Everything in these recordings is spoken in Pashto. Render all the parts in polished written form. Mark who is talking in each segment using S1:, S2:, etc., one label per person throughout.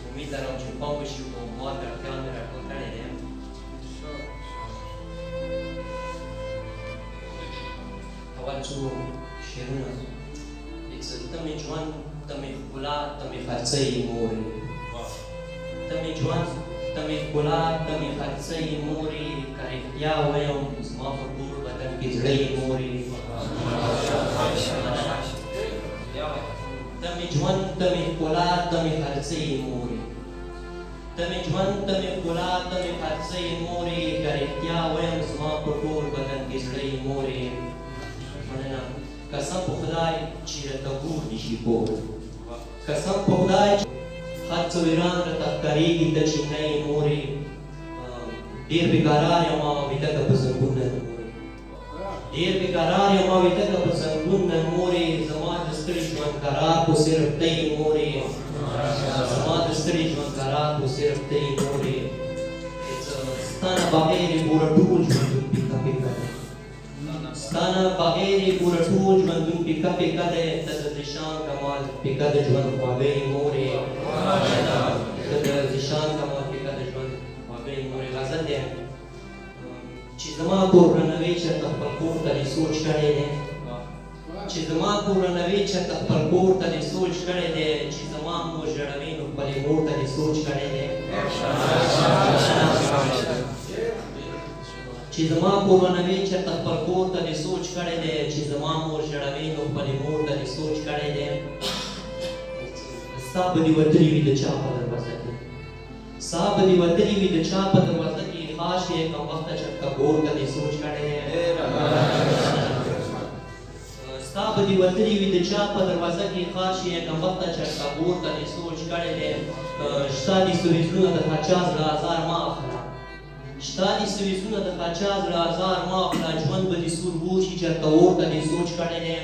S1: امید لرم چې پام وشي او ما د اړتیا مې راټول کړی دی. اول څو شعرونه ته مې ژوند ته مې ښکلا ته مې خرڅۍ مورې ته مې ژوند ته مې ښکلا ته مې خرڅۍ مورې که رښتیا ویم زما په ټول بدن کې زړه یې مورې ته مې ژوند ته مې ښکلا ته مې خرڅۍ مورې ته مې ژوند ته مې ښکلا ته مې خرڅۍ مورې که رښتیا ویم زما په ټول بدن کې زړه یې مورې. مننه. قسم په خدای چې راته ګور نشي کور قسم په خدای چې هر څه ویران راته ښکارېږي ته چې نه یې مورې ډېر بېقرار یم ویده که په زنګون نن مورې ډېر بېقرار یم ویده که په زنګون نن مورې زما د ستړي ژوند قرار خو صرف ته یې مورې زما د ستړي ژوند قرار خو صرف ته یې مورې ستا نه بغیر یې ګوره ټول ژوندون پیکه پیکه دی ستا نه بغیر یې ګوره ټول ژوندون پیکه پیکه دی ته د ذیشان کمال پیکه د ژوند خواږه یې مورې ته د ذیشان کمال پیکه د ژوند خواږه یې مورې. غزل دی چې زما کورنوي چېرته خپل کور ته دې سوچ کړی دی چې زما کورنوي چېرته خپل کور ته دې سوچ کړی دی چې زما مور ژړوي نو خپلې مور ته دې سوچ کړی دی چې زما کورنوي چېرته خپل کور ته دې سوچ کړی دی چې زما مور ژړوي نو خپلې مور ته دې سوچ کړی دی. ستا به دې وتلي وي د چا په دروازه کې ستا به دې وتلي وي د چا په دروازه کې خاش یې کم وخته چېرته کور ته دې سوچ کړی دی ستا به دې وتلي وي د چا په دروازه کې خاش یې کم وخته چېرته کور ته دې سوچ کړی دی. شتا دې سویزونه د هچا زړه ازار مه اخله شتا دې سویزونه د هچا زړه ازار مه اخله ژوند به دې سور وشي چېرته اور ته دې سوچ کړی دی.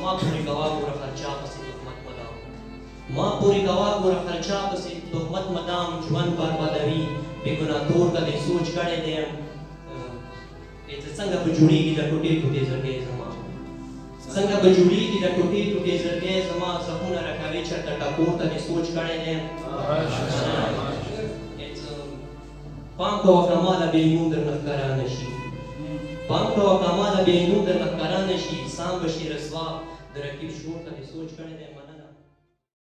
S1: ما پورې کوه ګوره هر چا پسې تهمت مه دام ما پورې کوه ګوره هر چا پسې تهمت مه دام ژوند بربادوي بې ګناه تور ته دې سوچ کړی دی. څنګه به جوړېږي د ټوټې ټوټې زړګی زما څنګه به جوړېږي د ټوټې ټوټې زړګی زما زخمونه راکوي چېرته ټکور ته دې سوچ کړی دی. پام کوه که ماله بېنون درنه ښکاره نه شي پام کوه که ماله بېنون درنه ښکاره نه شي سام به شي رسوا د رقیب شور ته دې سوچ کړی دی.